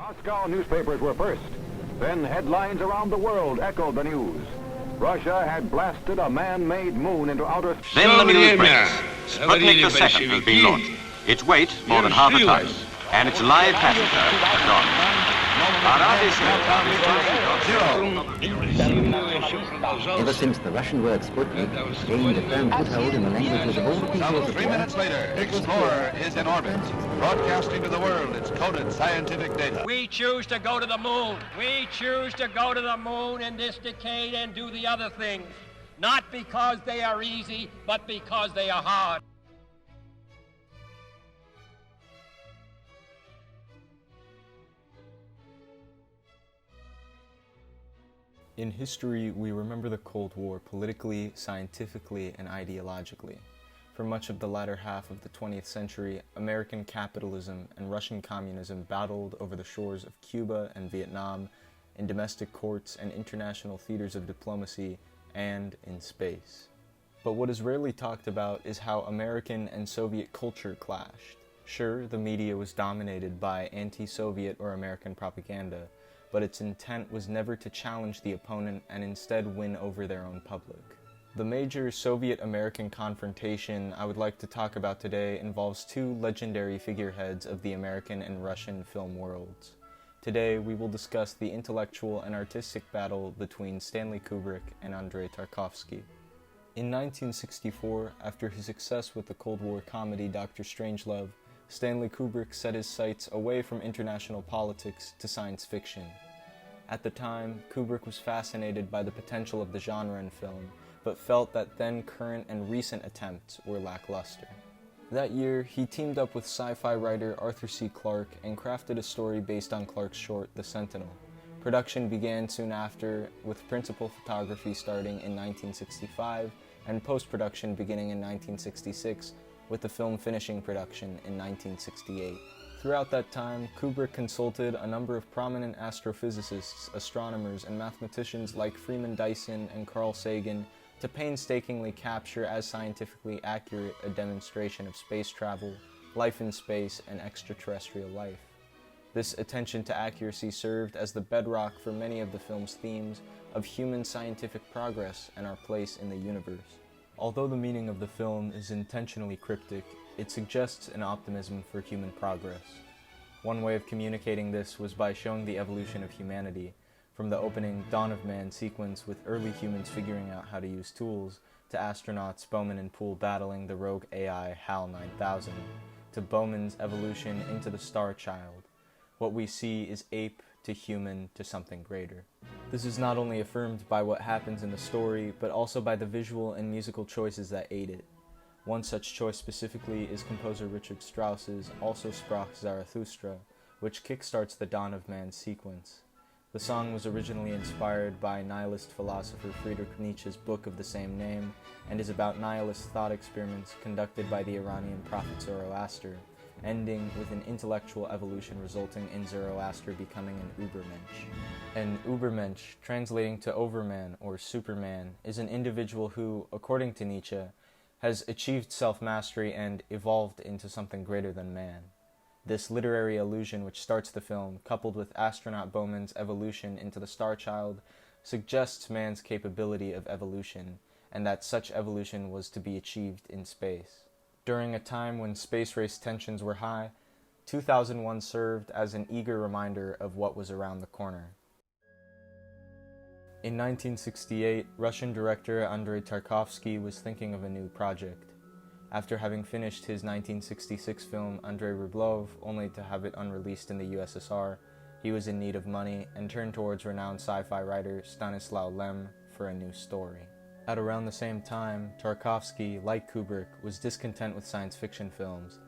Moscow newspapers were first. Then headlines around the world echoed the news. Russia had blasted a man-made moon into outer space. Then the news breaks. Sputnik II has been launched. Its weight, more than half a ton, and its live passenger, a dog. Ever since the Russian word Sputnik gained a firm foothold in the languages of all the people of the 3 minutes later, Explorer is in orbit, broadcasting to the world its coded scientific data. We choose to go to the moon. We choose to go to the moon in this decade and do the other things. Not because they are easy, but because they are hard. In history, we remember the Cold War politically, scientifically, and ideologically. For much of the latter half of the 20th century, American capitalism and Russian communism battled over the shores of Cuba and Vietnam, in domestic courts and international theaters of diplomacy, and in space. But what is rarely talked about is how American and Soviet culture clashed. Sure, the media was dominated by anti-Soviet or American propaganda, but its intent was never to challenge the opponent and instead win over their own public. The major Soviet-American confrontation I would like to talk about today involves two legendary figureheads of the American and Russian film worlds. Today, we will discuss the intellectual and artistic battle between Stanley Kubrick and Andrei Tarkovsky. In 1964, after his success with the Cold War comedy Dr. Strangelove, Stanley Kubrick set his sights away from international politics to science fiction. At the time, Kubrick was fascinated by the potential of the genre in film, but felt that then current and recent attempts were lackluster. That year, he teamed up with sci-fi writer Arthur C. Clarke and crafted a story based on Clarke's short, The Sentinel. Production began soon after, with principal photography starting in 1965 and post-production beginning in 1966, with the film finishing production in 1968. Throughout that time, Kubrick consulted a number of prominent astrophysicists, astronomers, and mathematicians like Freeman Dyson and Carl Sagan to painstakingly capture as scientifically accurate a demonstration of space travel, life in space, and extraterrestrial life. This attention to accuracy served as the bedrock for many of the film's themes of human scientific progress and our place in the universe. Although the meaning of the film is intentionally cryptic, it suggests an optimism for human progress. One way of communicating this was by showing the evolution of humanity, from the opening Dawn of Man sequence with early humans figuring out how to use tools, to astronauts Bowman and Poole battling the rogue AI HAL 9000, to Bowman's evolution into the Star Child. What we see is ape to human to something greater. This is not only affirmed by what happens in the story, but also by the visual and musical choices that aid it. One such choice specifically is composer Richard Strauss's Also Sprach Zarathustra, which kickstarts the Dawn of Man sequence. The song was originally inspired by nihilist philosopher Friedrich Nietzsche's book of the same name, and is about nihilist thought experiments conducted by the Iranian prophet Zoroaster, ending with an intellectual evolution resulting in Zoroaster becoming an Übermensch. An Übermensch, translating to overman or superman, is an individual who, according to Nietzsche, has achieved self-mastery and evolved into something greater than man. This literary allusion which starts the film, coupled with astronaut Bowman's evolution into the Star Child, suggests man's capability of evolution, and that such evolution was to be achieved in space. During a time when space race tensions were high, 2001 served as an eager reminder of what was around the corner. In 1968, Russian director Andrei Tarkovsky was thinking of a new project. After having finished his 1966 film Andrei Rublev, only to have it unreleased in the USSR, he was in need of money and turned towards renowned sci-fi writer Stanislaw Lem for a new story. At around the same time, Tarkovsky, like Kubrick, was discontent with science fiction films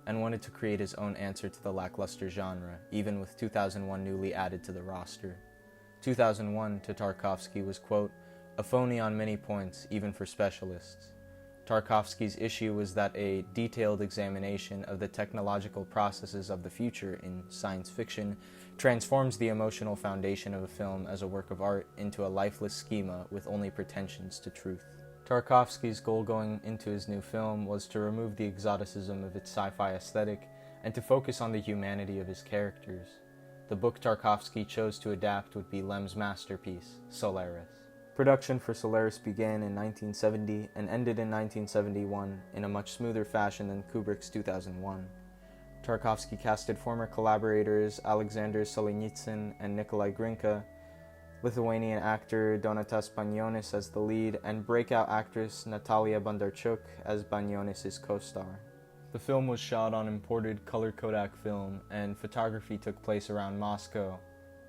and wanted to create his own answer to the lackluster genre, even with 2001 newly added to the roster. 2001 to Tarkovsky was, quote, a phony on many points, even for specialists. Tarkovsky's issue was that a detailed examination of the technological processes of the future in science fiction transforms the emotional foundation of a film as a work of art into a lifeless schema with only pretensions to truth. Tarkovsky's goal going into his new film was to remove the exoticism of its sci-fi aesthetic and to focus on the humanity of his characters. The book Tarkovsky chose to adapt would be Lem's masterpiece, Solaris. Production for Solaris began in 1970 and ended in 1971 in a much smoother fashion than Kubrick's 2001. Tarkovsky casted former collaborators Alexander Solzhenitsyn and Nikolai Grinka, Lithuanian actor Donatas Banionis as the lead, and breakout actress Natalia Bondarchuk as Banionis' co-star. The film was shot on imported color Kodak film, and photography took place around Moscow,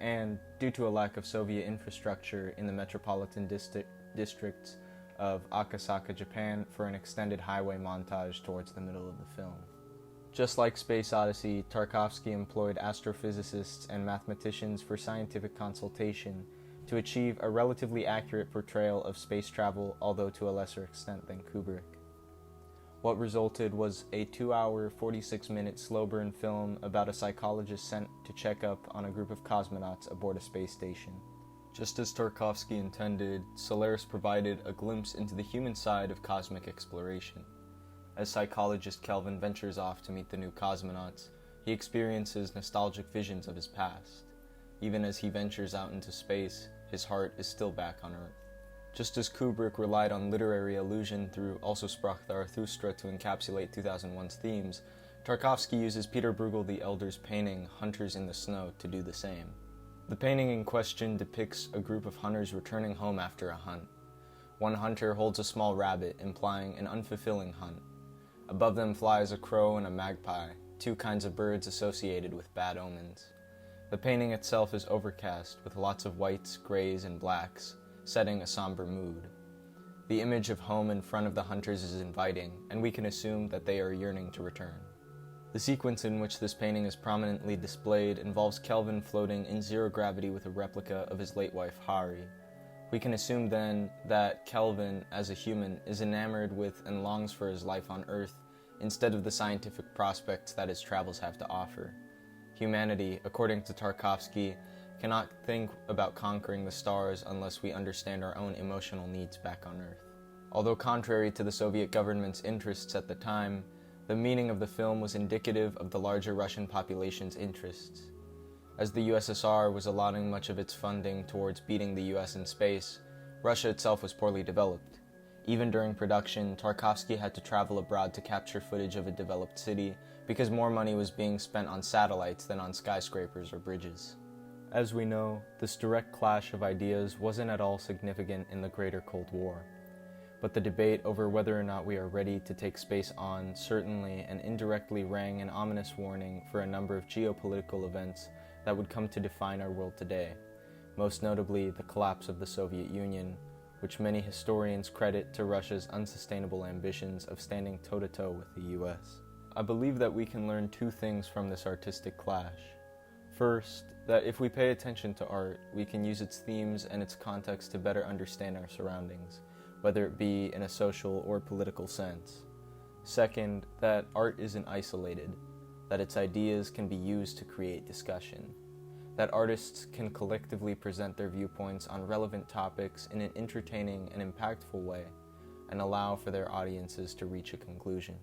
and, due to a lack of Soviet infrastructure in the metropolitan districts of Akasaka, Japan, for an extended highway montage towards the middle of the film. Just like Space Odyssey, Tarkovsky employed astrophysicists and mathematicians for scientific consultation to achieve a relatively accurate portrayal of space travel, although to a lesser extent than Kubrick. What resulted was a 2-hour, 46-minute slow-burn film about a psychologist sent to check up on a group of cosmonauts aboard a space station. Just as Tarkovsky intended, Solaris provided a glimpse into the human side of cosmic exploration. As psychologist Kelvin ventures off to meet the new cosmonauts, he experiences nostalgic visions of his past. Even as he ventures out into space, his heart is still back on Earth. Just as Kubrick relied on literary allusion through Also sprach Zarathustra to encapsulate 2001's themes, Tarkovsky uses Peter Bruegel the Elder's painting Hunters in the Snow to do the same. The painting in question depicts a group of hunters returning home after a hunt. One hunter holds a small rabbit, implying an unfulfilling hunt. Above them flies a crow and a magpie, two kinds of birds associated with bad omens. The painting itself is overcast, with lots of whites, grays, and blacks, setting a somber mood. The image of home in front of the hunters is inviting, and we can assume that they are yearning to return. The sequence in which this painting is prominently displayed involves Kelvin floating in zero gravity with a replica of his late wife Hari. We can assume then that Kelvin, as a human, is enamored with and longs for his life on Earth instead of the scientific prospects that his travels have to offer. Humanity, according to Tarkovsky, cannot think about conquering the stars unless we understand our own emotional needs back on Earth. Although contrary to the Soviet government's interests at the time, the meaning of the film was indicative of the larger Russian population's interests. As the USSR was allotting much of its funding towards beating the US in space, Russia itself was poorly developed. Even during production, Tarkovsky had to travel abroad to capture footage of a developed city because more money was being spent on satellites than on skyscrapers or bridges. As we know, this direct clash of ideas wasn't at all significant in the greater Cold War. But the debate over whether or not we are ready to take space on certainly and indirectly rang an ominous warning for a number of geopolitical events that would come to define our world today, most notably the collapse of the Soviet Union, which many historians credit to Russia's unsustainable ambitions of standing toe-to-toe with the US. I believe that we can learn two things from this artistic clash. First, that if we pay attention to art, we can use its themes and its context to better understand our surroundings, whether it be in a social or political sense. Second, that art isn't isolated, that its ideas can be used to create discussion, that artists can collectively present their viewpoints on relevant topics in an entertaining and impactful way, and allow for their audiences to reach a conclusion.